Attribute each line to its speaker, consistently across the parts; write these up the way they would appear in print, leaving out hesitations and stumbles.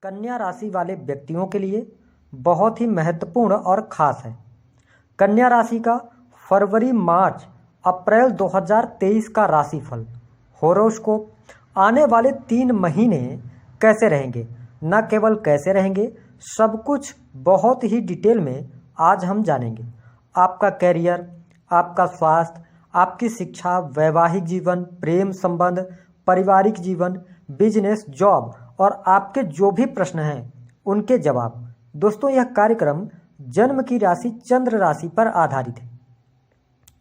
Speaker 1: कन्या राशि वाले व्यक्तियों के लिए बहुत ही महत्वपूर्ण और ख़ास है। कन्या राशि का फरवरी, मार्च, अप्रैल 2023 का राशिफल होरोस्कोप आने वाले 3 महीने कैसे रहेंगे, न केवल कैसे रहेंगे, सब कुछ बहुत ही डिटेल में आज हम जानेंगे। आपका कैरियर, आपका स्वास्थ्य, आपकी शिक्षा, वैवाहिक जीवन, प्रेम संबंध, पारिवारिक जीवन, बिजनेस, जॉब और आपके जो भी प्रश्न हैं उनके जवाब। दोस्तों, यह कार्यक्रम जन्म की राशि चंद्र राशि पर आधारित है।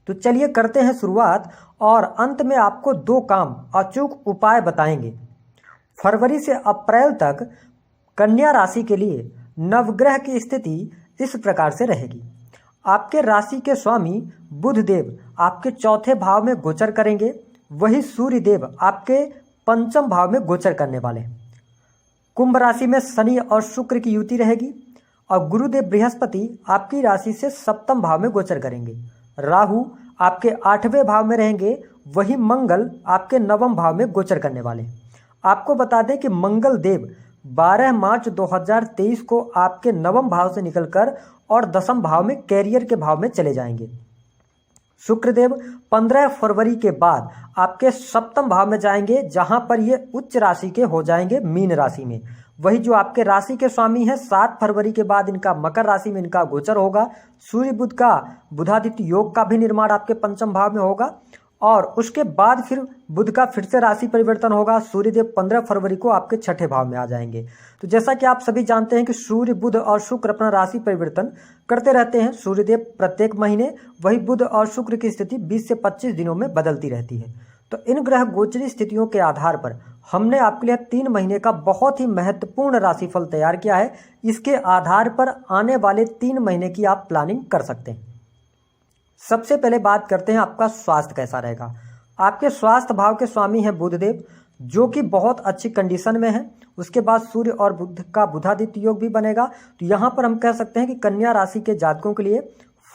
Speaker 1: तो चलिए करते हैं शुरुआत और अंत में आपको 2 काम अचूक उपाय बताएंगे। फरवरी से अप्रैल तक कन्या राशि के लिए नवग्रह की स्थिति इस प्रकार से रहेगी। आपके राशि के स्वामी बुध देव आपके 4थे भाव में गोचर करेंगे, वही सूर्य देव आपके 5म भाव में गोचर करने वाले हैं। कुंभ राशि में शनि और शुक्र की युति रहेगी और गुरुदेव बृहस्पति आपकी राशि से 7म भाव में गोचर करेंगे। राहु आपके 8वें भाव में रहेंगे, वही मंगल आपके 9वें भाव में गोचर करने वाले हैं। आपको बता दें कि मंगल देव 12 मार्च 2023 को आपके 9वें भाव से निकलकर और 10वें भाव में कैरियर के भाव में चले जाएंगे। शुक्रदेव 15 फरवरी के बाद आपके 7वें भाव में जाएंगे, जहां पर ये उच्च राशि के हो जाएंगे मीन राशि में। वही जो आपके राशि के स्वामी हैं 7 फरवरी के बाद इनका मकर राशि में इनका गोचर होगा। सूर्य बुध का बुधादित्य योग का भी निर्माण आपके 5म भाव में होगा और उसके बाद फिर बुध का फिर से राशि परिवर्तन होगा। सूर्यदेव 15 फरवरी को आपके 6ठे भाव में आ जाएंगे। तो जैसा कि आप सभी जानते हैं कि सूर्य, बुध और शुक्र अपना राशि परिवर्तन करते रहते हैं। सूर्यदेव प्रत्येक महीने, वही बुध और शुक्र की स्थिति 20 से 25 दिनों में बदलती रहती है। तो इन ग्रह गोचरी स्थितियों के आधार पर हमने आपके लिए 3 महीने का बहुत ही महत्वपूर्ण राशिफल तैयार किया है। इसके आधार पर आने वाले 3 महीने की आप प्लानिंग कर सकते हैं। सबसे पहले बात करते हैं आपका स्वास्थ्य कैसा रहेगा। आपके स्वास्थ्य भाव के स्वामी हैं बुधदेव, जो कि बहुत अच्छी कंडीशन में है। उसके बाद सूर्य और बुध का बुधादित्य योग भी बनेगा। तो यहाँ पर हम कह सकते हैं कि कन्या राशि के जातकों के लिए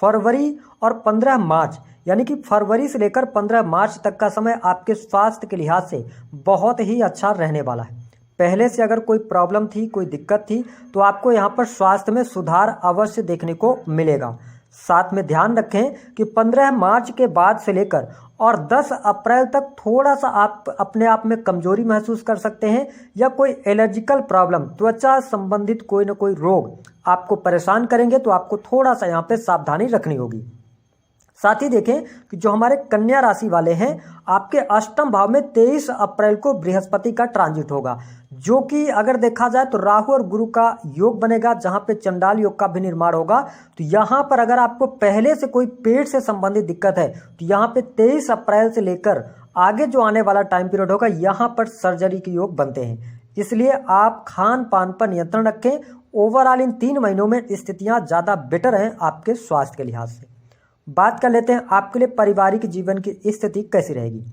Speaker 1: फरवरी और 15 मार्च, यानी कि फरवरी से लेकर 15 मार्च तक का समय आपके स्वास्थ्य के लिहाज से बहुत ही अच्छा रहने वाला है। पहले से अगर कोई प्रॉब्लम थी, कोई दिक्कत थी, तो आपको यहाँ पर स्वास्थ्य में सुधार अवश्य देखने को मिलेगा। साथ में ध्यान रखें कि 15 मार्च के बाद से लेकर और 10 अप्रैल तक थोड़ा सा आप अपने आप में कमजोरी महसूस कर सकते हैं, या कोई एलर्जिकल प्रॉब्लम, त्वचा संबंधित कोई न कोई रोग आपको परेशान करेंगे, तो आपको थोड़ा सा यहाँ पे सावधानी रखनी होगी। साथ ही देखें कि जो हमारे कन्या राशि वाले हैं, आपके 8म भाव में 23 अप्रैल को बृहस्पति का ट्रांजिट होगा, जो कि अगर देखा जाए तो राहु और गुरु का योग बनेगा, जहां पे चंडाल योग का भी निर्माण होगा। तो यहां पर अगर आपको पहले से कोई पेट से संबंधित दिक्कत है, तो यहां पे 23 अप्रैल से लेकर आगे जो आने वाला टाइम पीरियड होगा, यहां पर सर्जरी के योग बनते हैं। इसलिए आप खान पान पर नियंत्रण रखें। ओवरऑल इन 3 महीनों में स्थितियां ज़्यादा बेटर हैं आपके स्वास्थ्य के लिहाज से। बात कर लेते हैं आपके लिए पारिवारिक जीवन की स्थिति कैसी रहेगी।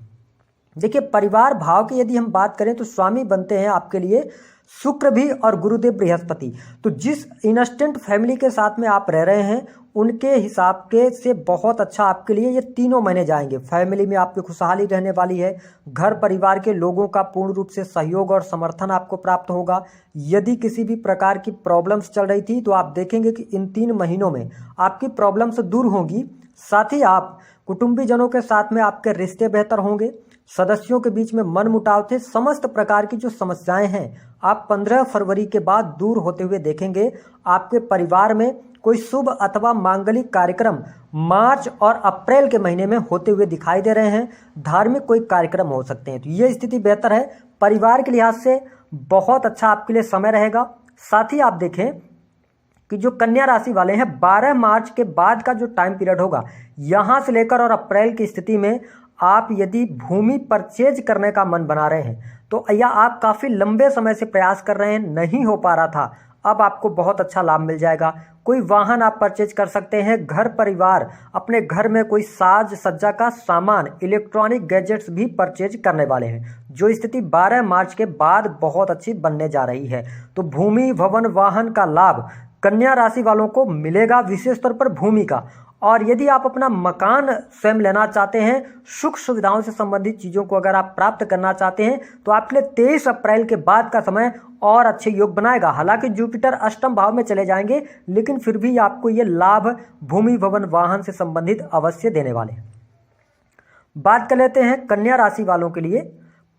Speaker 1: देखिए, परिवार भाव की यदि हम बात करें तो स्वामी बनते हैं आपके लिए शुक्र भी और गुरुदेव बृहस्पति। तो जिस इंस्टेंट फैमिली के साथ में आप रह रहे हैं, उनके हिसाब के से बहुत अच्छा आपके लिए ये 3 महीने जाएंगे। फैमिली में आपकी खुशहाली रहने वाली है। घर परिवार के लोगों का पूर्ण रूप से सहयोग और समर्थन आपको प्राप्त होगा। यदि किसी भी प्रकार की प्रॉब्लम्स चल रही थी, तो आप देखेंगे कि इन 3 महीनों में आपकी प्रॉब्लम्स दूर होंगी। साथ ही आप कुटुंबीजनों के साथ में आपके रिश्ते बेहतर होंगे। सदस्यों के बीच में मन मुटाव थे, समस्त प्रकार की जो समस्याएं हैं, आप 15 फरवरी के बाद दूर होते हुए देखेंगे। आपके परिवार में कोई शुभ अथवा मांगलिक कार्यक्रम मार्च और अप्रैल के महीने में होते हुए दिखाई दे रहे हैं। धार्मिक कोई कार्यक्रम हो सकते हैं। तो ये स्थिति बेहतर है। परिवार के लिहाज से बहुत अच्छा आपके लिए समय रहेगा। साथ ही आप देखें कि जो कन्या राशि वाले हैं, 12 मार्च के बाद का जो टाइम पीरियड होगा, यहाँ से लेकर और अप्रैल की स्थिति में आप यदि भूमि परचेज करने का मन बना रहे हैं, तो या आप काफ़ी लंबे समय से प्रयास कर रहे हैं, नहीं हो पा रहा था, अब आपको बहुत अच्छा लाभ मिल जाएगा। कोई वाहन आप परचेज कर सकते हैं। घर परिवार, अपने घर में कोई साज सज्जा का सामान, इलेक्ट्रॉनिक गैजेट्स भी परचेज करने वाले हैं, जो स्थिति 12 मार्च के बाद बहुत अच्छी बनने जा रही है। तो भूमि, भवन, वाहन का लाभ कन्या राशि वालों को मिलेगा विशेष तौर पर भूमि का। और यदि आप अपना मकान स्वयं लेना चाहते हैं, सुख सुविधाओं से संबंधित चीज़ों को अगर आप प्राप्त करना चाहते हैं, तो आपके लिए 23 अप्रैल के बाद का समय और अच्छे योग बनाएगा। हालांकि जुपिटर अष्टम भाव में चले जाएंगे, लेकिन फिर भी आपको ये लाभ भूमि भवन वाहन से संबंधित अवश्य देने वाले हैं। बात कर लेते हैं कन्या राशि वालों के लिए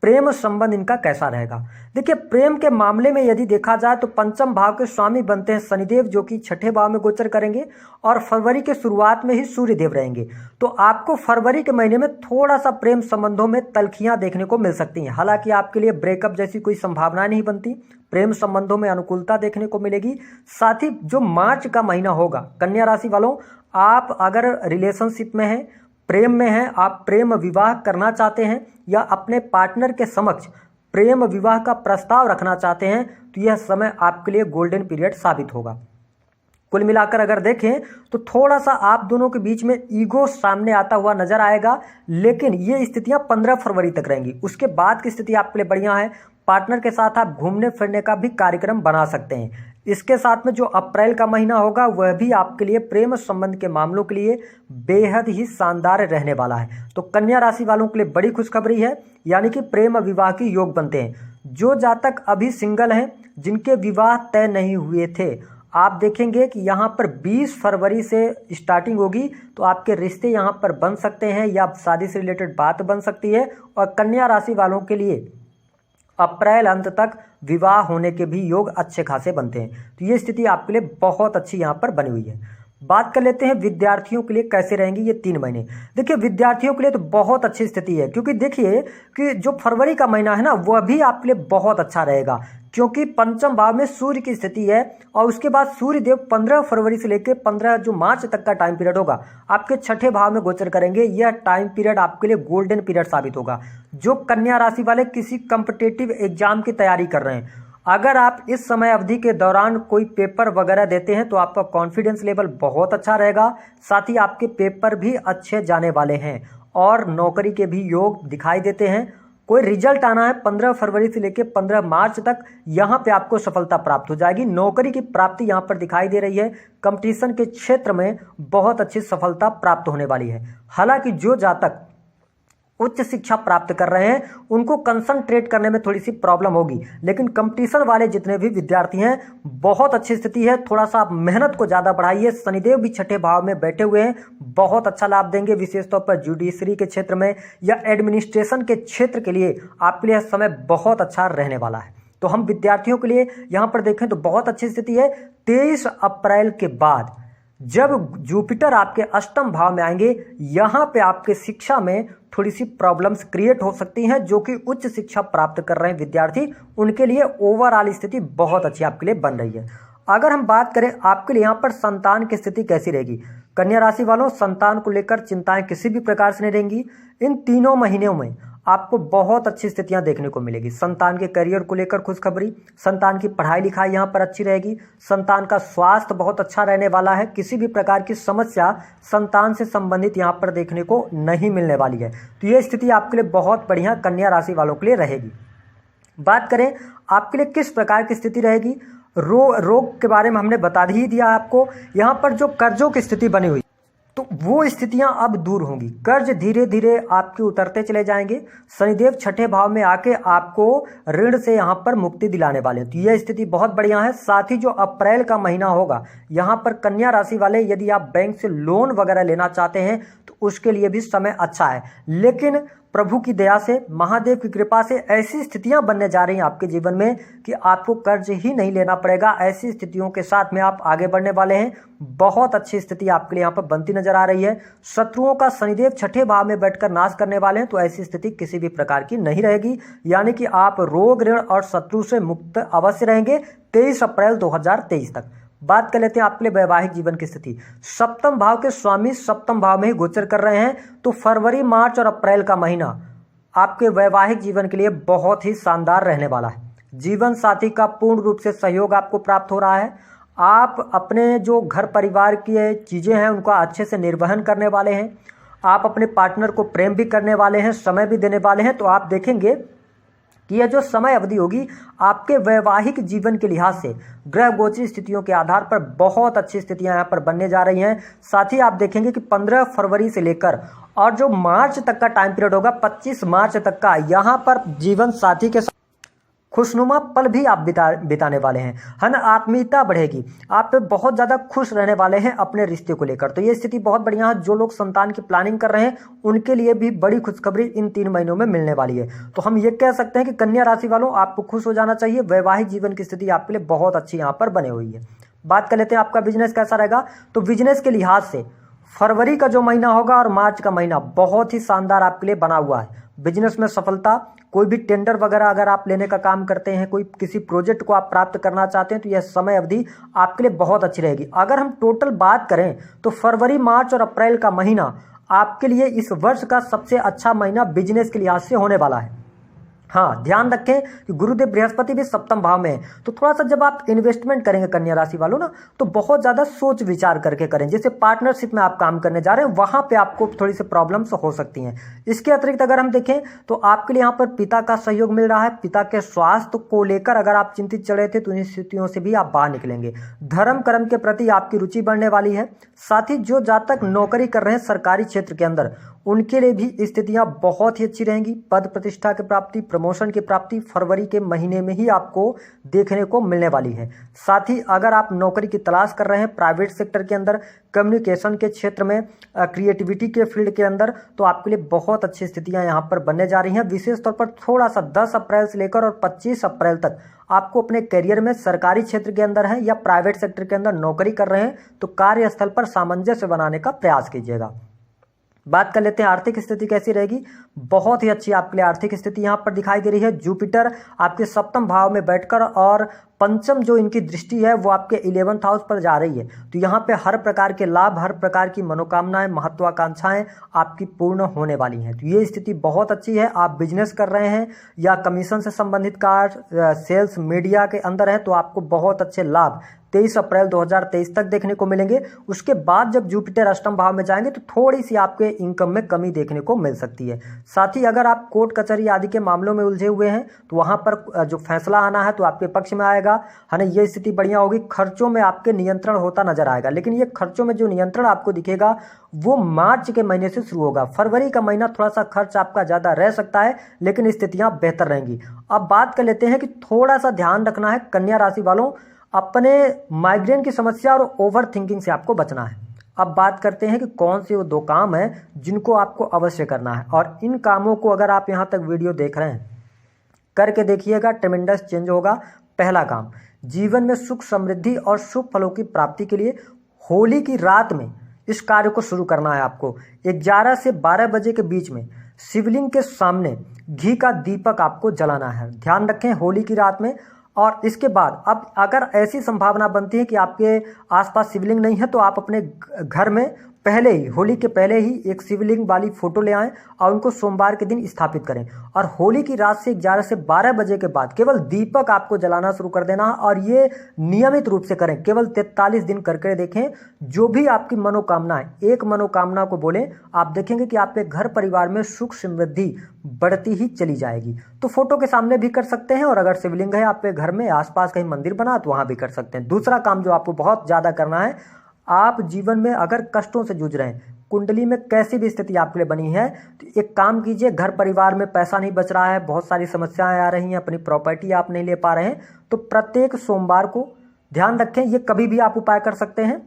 Speaker 1: प्रेम संबंध इनका कैसा रहेगा। देखिए, प्रेम के मामले में यदि देखा जाए तो पंचम भाव के स्वामी बनते हैं शनिदेव, जो कि छठे भाव में गोचर करेंगे, और फरवरी के शुरुआत में ही सूर्यदेव रहेंगे। तो आपको फरवरी के महीने में थोड़ा सा प्रेम संबंधों में तल्खियां देखने को मिल सकती हैं। हालांकि आपके लिए ब्रेकअप जैसी कोई संभावना नहीं बनती, प्रेम संबंधों में अनुकूलता देखने को मिलेगी। साथ ही जो मार्च का महीना होगा, कन्या राशि वालों, आप अगर रिलेशनशिप में हैं, प्रेम में हैं, आप प्रेम विवाह करना चाहते हैं या अपने पार्टनर के समक्ष प्रेम विवाह का प्रस्ताव रखना चाहते हैं, तो यह समय आपके लिए गोल्डन पीरियड साबित होगा। कुल मिलाकर अगर देखें तो थोड़ा सा आप दोनों के बीच में ईगो सामने आता हुआ नजर आएगा, लेकिन ये स्थितियां 15 फरवरी तक रहेंगी। उसके बाद की स्थिति आपके लिए बढ़िया है। पार्टनर के साथ आप घूमने फिरने का भी कार्यक्रम बना सकते हैं। इसके साथ में जो अप्रैल का महीना होगा वह भी आपके लिए प्रेम संबंध के मामलों के लिए बेहद ही शानदार रहने वाला है। तो कन्या राशि वालों के लिए बड़ी खुशखबरी है, यानी कि प्रेम विवाह की योग बनते हैं। जो जातक अभी सिंगल हैं, जिनके विवाह तय नहीं हुए थे, आप देखेंगे कि यहाँ पर 20 फरवरी से स्टार्टिंग होगी, तो आपके रिश्ते यहाँ पर बन सकते हैं या शादी से रिलेटेड बात बन सकती है। और कन्या राशि वालों के लिए अप्रैल अंत तक विवाह होने के भी योग अच्छे खासे बनते हैं। तो ये स्थिति आपके लिए बहुत अच्छी यहाँ पर बनी हुई है। बात कर लेते हैं विद्यार्थियों के लिए कैसे रहेंगे ये 3 महीने। देखिए, विद्यार्थियों के लिए तो बहुत अच्छी स्थिति है, क्योंकि देखिए कि जो फरवरी का महीना है ना, वह भी आपके लिए बहुत अच्छा रहेगा, क्योंकि पंचम भाव में सूर्य की स्थिति है। और उसके बाद सूर्य देव 15 फरवरी से लेकर 15 जो मार्च तक का टाइम पीरियड होगा, आपके छठे भाव में गोचर करेंगे। यह टाइम पीरियड आपके लिए गोल्डन पीरियड साबित होगा। जो कन्या राशि वाले किसी कॉम्पिटिटिव एग्जाम की तैयारी कर रहे हैं, अगर आप इस समय अवधि के दौरान कोई पेपर वगैरह देते हैं, तो आपका कॉन्फिडेंस लेवल बहुत अच्छा रहेगा। साथ ही आपके पेपर भी अच्छे जाने वाले हैं और नौकरी के भी योग दिखाई देते हैं। कोई रिजल्ट आना है 15 फरवरी से लेकर 15 मार्च तक, यहाँ पे आपको सफलता प्राप्त हो जाएगी। नौकरी की प्राप्ति यहाँ पर दिखाई दे रही है। कंपटीशन के क्षेत्र में बहुत अच्छी सफलता प्राप्त होने वाली है। हालांकि जो जातक उच्च शिक्षा प्राप्त कर रहे हैं, उनको कंसंट्रेट करने में थोड़ी सी प्रॉब्लम होगी, लेकिन कंपटीशन वाले जितने भी विद्यार्थी हैं, बहुत अच्छी स्थिति है। थोड़ा सा आप मेहनत को ज़्यादा बढ़ाइए। शनिदेव भी छठे भाव में बैठे हुए हैं, बहुत अच्छा लाभ देंगे। विशेष तौर पर जुडिशरी के क्षेत्र में या एडमिनिस्ट्रेशन के क्षेत्र के लिए आपके लिए समय बहुत अच्छा रहने वाला है। तो हम विद्यार्थियों के लिए यहाँ पर देखें तो बहुत अच्छी स्थिति है। 23 अप्रैल के बाद जब जुपिटर आपके अष्टम भाव में आएंगे, यहाँ पे आपके शिक्षा में थोड़ी सी प्रॉब्लम्स क्रिएट हो सकती हैं। जो कि उच्च शिक्षा प्राप्त कर रहे हैं विद्यार्थी, उनके लिए ओवरऑल स्थिति बहुत अच्छी आपके लिए बन रही है। अगर हम बात करें आपके लिए यहाँ पर संतान की स्थिति कैसी रहेगी, कन्या राशि वालों, संतान को लेकर चिंताएं किसी भी प्रकार से नहीं रहेंगी। इन 3 महीनों में आपको बहुत अच्छी स्थितियां देखने को मिलेगी। संतान के करियर को लेकर खुशखबरी, संतान की पढ़ाई लिखाई यहाँ पर अच्छी रहेगी, संतान का स्वास्थ्य बहुत अच्छा रहने वाला है। किसी भी प्रकार की समस्या संतान से संबंधित यहाँ पर देखने को नहीं मिलने वाली है। तो ये स्थिति आपके लिए बहुत बढ़िया कन्या राशि वालों के लिए रहेगी। बात करें आपके लिए किस प्रकार की स्थिति रहेगी, रोग के बारे में हमने बता ही दिया आपको। यहाँ पर जो कर्जों की स्थिति बनी हुई, तो वो स्थितियां अब दूर होंगी। कर्ज धीरे धीरे आपके उतरते चले जाएंगे। शनिदेव छठे भाव में आके आपको ऋण से यहाँ पर मुक्ति दिलाने वाले हैं। तो यह स्थिति बहुत बढ़िया है। साथ ही जो अप्रैल का महीना होगा, यहाँ पर कन्या राशि वाले यदि आप बैंक से लोन वगैरह लेना चाहते हैं, तो उसके लिए भी समय अच्छा है। लेकिन प्रभु की दया से, महादेव की कृपा से ऐसी स्थितियां बनने जा रही हैं आपके जीवन में कि आपको कर्ज ही नहीं लेना पड़ेगा। ऐसी स्थितियों के साथ में आप आगे बढ़ने वाले हैं। बहुत अच्छी स्थिति आपके लिए यहाँ पर बनती नजर आ रही है। शत्रुओं का शनिदेव छठे भाव में बैठकर नाश करने वाले हैं, तो ऐसी स्थिति किसी भी प्रकार की नहीं रहेगी। यानी कि आप रोग, ऋण और शत्रु से मुक्त अवश्य रहेंगे 23 अप्रैल 2023 तक। बात कर लेते हैं आपके लिए वैवाहिक जीवन की स्थिति। सप्तम भाव के स्वामी सप्तम भाव में ही गोचर कर रहे हैं, तो फरवरी, मार्च और अप्रैल का महीना आपके वैवाहिक जीवन के लिए बहुत ही शानदार रहने वाला है। जीवन साथी का पूर्ण रूप से सहयोग आपको प्राप्त हो रहा है। आप अपने जो घर परिवार की चीज़ें हैं उनका अच्छे से निर्वहन करने वाले हैं। आप अपने पार्टनर को प्रेम भी करने वाले हैं, समय भी देने वाले हैं। तो आप देखेंगे कि यह जो समय अवधि होगी आपके वैवाहिक जीवन के लिहाज से ग्रह गोचर स्थितियों के आधार पर बहुत अच्छी स्थितियां यहाँ पर बनने जा रही हैं। साथ ही आप देखेंगे कि 15 फरवरी से लेकर और जो मार्च तक का टाइम पीरियड होगा, 25 मार्च तक का, यहाँ पर जीवन साथी के खुशनुमा पल भी आप बिताने वाले हैं, है ना। आत्मीयता बढ़ेगी, आप बहुत ज़्यादा खुश रहने वाले हैं अपने रिश्ते को लेकर। तो ये स्थिति बहुत बढ़िया है। जो लोग संतान की प्लानिंग कर रहे हैं उनके लिए भी बड़ी खुशखबरी इन 3 महीनों में मिलने वाली है। तो हम ये कह सकते हैं कि कन्या राशि वालों, आपको खुश हो जाना चाहिए। वैवाहिक जीवन की स्थिति आपके लिए बहुत अच्छी यहाँ पर बने हुई है। बात कर लेते हैं आपका बिजनेस कैसा रहेगा। तो बिजनेस के लिहाज से फरवरी का जो महीना होगा और मार्च का महीना बहुत ही शानदार आपके लिए बना हुआ है। बिजनेस में सफलता, कोई भी टेंडर वगैरह अगर आप लेने का काम करते हैं, कोई किसी प्रोजेक्ट को आप प्राप्त करना चाहते हैं, तो यह समय अवधि आपके लिए बहुत अच्छी रहेगी। अगर हम टोटल बात करें तो फरवरी, मार्च और अप्रैल का महीना आपके लिए इस वर्ष का सबसे अच्छा महीना बिजनेस के लिहाज से होने वाला है। हाँ, ध्यान रखें कि गुरुदेव बृहस्पति भी सप्तम भाव में है, तो थोड़ा सा जब आप इन्वेस्टमेंट करेंगे कन्या राशि वालों ना, तो बहुत ज़्यादा सोच विचार करके करें। जैसे पार्टनरशिप में आप काम करने जा रहे हैं, वहाँ पे आपको थोड़ी सी प्रॉब्लम्स हो सकती हैं। इसके अतिरिक्त अगर हम देखें तो आपके लिए यहाँ पर पिता का सहयोग मिल रहा है। पिता के स्वास्थ्य को लेकर अगर आप चिंतित चल रहे थे तो इन स्थितियों से भी आप बाहर निकलेंगे। धर्म कर्म के प्रति आपकी रुचि बढ़ने वाली है। साथ ही जो जातक नौकरी कर रहे हैं सरकारी क्षेत्र के अंदर, उनके लिए भी स्थितियां बहुत ही अच्छी रहेंगी। पद प्रतिष्ठा की प्राप्ति, प्रमोशन की प्राप्ति फरवरी के महीने में ही आपको देखने को मिलने वाली है। साथ ही अगर आप नौकरी की तलाश कर रहे हैं प्राइवेट सेक्टर के अंदर, कम्युनिकेशन के क्षेत्र में, क्रिएटिविटी के फील्ड के अंदर, तो आपके लिए बहुत अच्छी स्थितियां यहाँ पर बनने जा रही हैं। विशेष तौर पर थोड़ा सा 10 अप्रैल से लेकर और 25 अप्रैल तक आपको अपने करियर में सरकारी क्षेत्र के अंदर है या प्राइवेट सेक्टर के अंदर नौकरी कर रहे हैं तो कार्यस्थल पर सामंजस्य बनाने का प्रयास कीजिएगा। बात कर लेते हैं आर्थिक स्थिति कैसी रहेगी। बहुत ही अच्छी आपके लिए आर्थिक स्थिति यहाँ पर दिखाई दे रही है। जुपिटर आपके सप्तम भाव में बैठकर और पंचम जो इनकी दृष्टि है वो आपके 11th हाउस पर जा रही है। तो यहाँ पे हर प्रकार के लाभ, हर प्रकार की मनोकामनाएं, महत्वाकांक्षाएं आपकी पूर्ण होने वाली हैं। तो ये स्थिति बहुत अच्छी है। आप बिजनेस कर रहे हैं या कमीशन से संबंधित कार्य, सेल्स, मीडिया के अंदर है, तो आपको बहुत अच्छे लाभ 23 अप्रैल 2023 तक देखने को मिलेंगे। उसके बाद जब जुपिटर अष्टम भाव में जाएंगे तो थोड़ी सी आपके इनकम में कमी देखने को मिल सकती है। साथ ही अगर आप कोर्ट कचहरी आदि के मामलों में उलझे हुए हैं तो वहां पर जो फैसला आना है तो आपके पक्ष में आएगा, है ना। ये स्थिति बढ़िया होगी। खर्चों में आपके नियंत्रण होता नजर आएगा, लेकिन ये खर्चों में जो नियंत्रण आपको दिखेगा वो मार्च के महीने से शुरू होगा। फरवरी का महीना थोड़ा सा खर्च आपका ज्यादा रह सकता है, लेकिन स्थितियां बेहतर रहेंगी। अब बात कर लेते हैं कि थोड़ा सा ध्यान रखना है कन्या राशि वालों, अपने माइग्रेन की समस्या और ओवर थिंकिंग से आपको बचना है। अब बात करते हैं कि कौन से वो 2 काम हैं जिनको आपको अवश्य करना है, और इन कामों को अगर आप यहाँ तक वीडियो देख रहे हैं करके देखिएगा, ट्रेमेंडस चेंज होगा। पहला काम, जीवन में सुख समृद्धि और शुभ फलों की प्राप्ति के लिए होली की रात में इस कार्य को शुरू करना है। आपको 11 से 12 बजे के बीच में शिवलिंग के सामने घी का दीपक आपको जलाना है। ध्यान रखें, होली की रात में। और इसके बाद अब अगर ऐसी संभावना बनती है कि आपके आसपास शिवलिंग नहीं है तो आप अपने घर में पहले ही, होली के पहले ही एक शिवलिंग वाली फोटो ले आएं और उनको सोमवार के दिन स्थापित करें। और होली की रात से 11 से 12 बजे के बाद केवल दीपक आपको जलाना शुरू कर देना है, और ये नियमित रूप से करें। केवल 43 दिन करके देखें। जो भी आपकी मनोकामना है, एक मनोकामना को बोलें, आप देखेंगे कि आपके घर परिवार में सुख समृद्धि बढ़ती ही चली जाएगी। तो फोटो के सामने भी कर सकते हैं, और अगर शिवलिंग है आपके घर में आसपास कहीं मंदिर बना तो वहां भी कर सकते हैं। दूसरा काम जो आपको बहुत ज्यादा करना है, आप जीवन में अगर कष्टों से जूझ रहे हैं, कुंडली में कैसी भी स्थिति आपके लिए बनी है, तो एक काम कीजिए। घर परिवार में पैसा नहीं बच रहा है, बहुत सारी समस्याएं आ रही हैं, अपनी प्रॉपर्टी आप नहीं ले पा रहे हैं, तो प्रत्येक सोमवार को, ध्यान रखें ये कभी भी आप उपाय कर सकते हैं,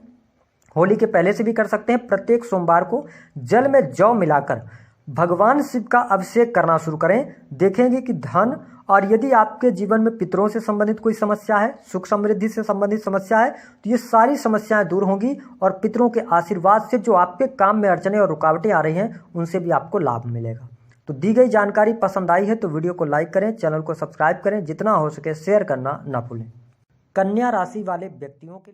Speaker 1: होली के पहले से भी कर सकते हैं। प्रत्येक सोमवार को जल में जौ मिलाकर भगवान शिव का अभिषेक करना शुरू करें। देखेंगे कि धन, और यदि आपके जीवन में पितरों से संबंधित कोई समस्या है, सुख समृद्धि से संबंधित समस्या है, तो ये सारी समस्याएं दूर होंगी, और पितरों के आशीर्वाद से जो आपके काम में अड़चने और रुकावटें आ रही हैं उनसे भी आपको लाभ मिलेगा। तो दी गई जानकारी पसंद आई है तो वीडियो को लाइक करें, चैनल को सब्सक्राइब करें, जितना हो सके शेयर करना ना भूलें। कन्या राशि वाले व्यक्तियों के